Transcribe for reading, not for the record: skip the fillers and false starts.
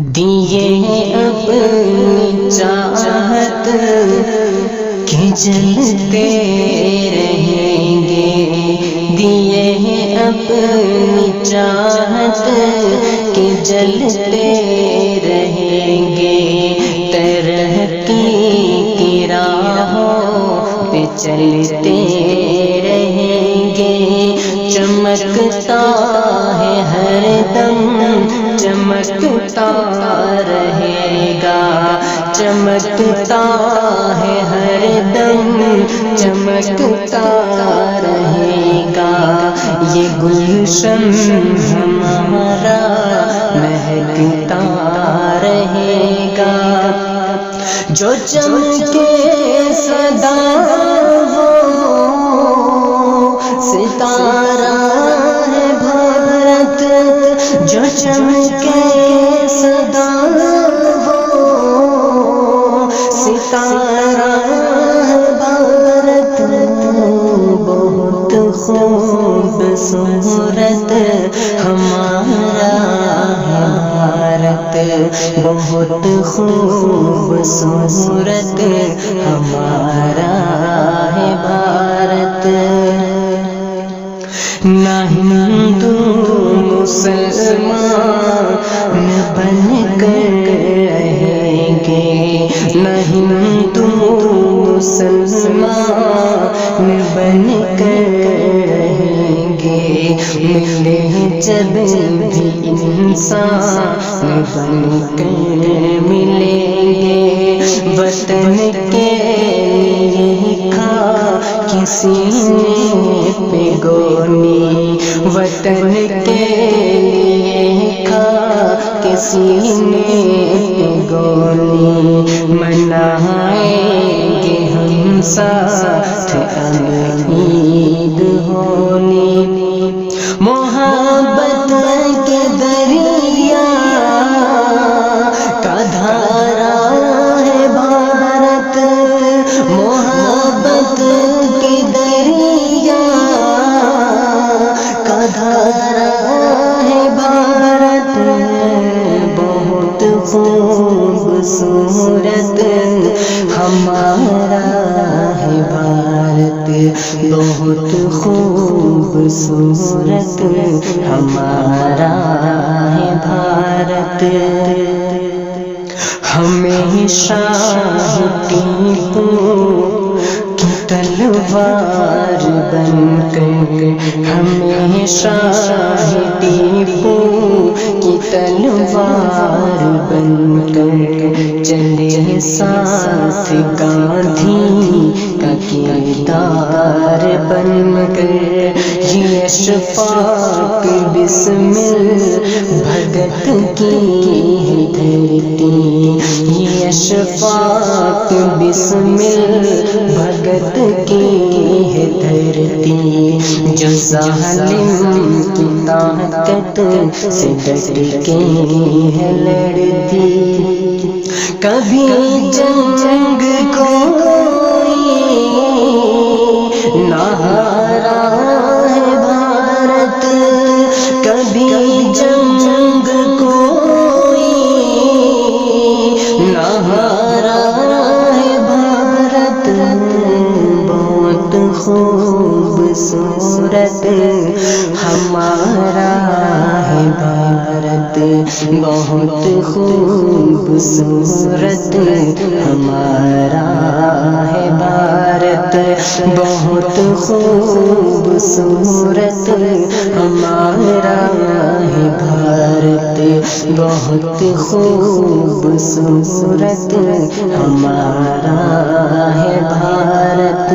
دیے اپنی چاہت کہ جلتے رہیں گے، دیے اپنی چاہت کہ جلتے رہیں گے، ترقی کی راہوں پہ چلتے رہیں گے، چمکتا ہے ہر دم چمکتا رہے گا، چمکتا ہے ہر دم چمکتا رہے گا، یہ گلشن ہمارا مہکتا رہے گا، جو چمکے سدا وہ ستارہ ہے بھارت، جو چمکے سدا وہ ستارہ ہے بھارت، بہت خوبصورت ہمارا بھارت، بہت خوبصورت ہمارا ہے بھارت، نہ ہندو مسلمان بن کر رہیں گے، نہ ہندو مسلمان بن کر رہیں گے، ملے جب بھی انسان بن کر ملیں گے، وطن کے لیے کھا کسی نے پہ گونی، وطن کے لیے کھا کسی نے پہ گونی، منائیں گے ہم ساتھ عید ہونی، محبت کے دریا کا دھارا ہے بھارت، محبت کے دریا کا دھارا ہے بھارت، بہت خوبصورت ہمارا ہے بھارت، بہت خوبصورت ہمارا ہے بھارت، ہمیشہ ٹیپو کی تلوار بن کر، ہمیشہ ٹیپو کی تلوار بن کر چلے ساتھ گاندھی کا کردار بن کر، یہ اشفاق بسمل بھگت کی ہے دھرتی، یہ اشفاق بسمل بھگت کی ہے دھرتی، جو ظالم کی طاقت سے ڈٹ کے ہے لڑتی، کبھی جنگ کوئی نہ ہارا ہے بھارت، کبھی جنگ کوئی نہ ہارا ہے بھارت، بہت خوبصورت ہمارا ہے بھارت، بہت خوبصورت ہمارا ہے بھارت، بہت خوبصورت ہمارا ہے بھارت، بہت خوبصورت ہمارا ہے بھارت۔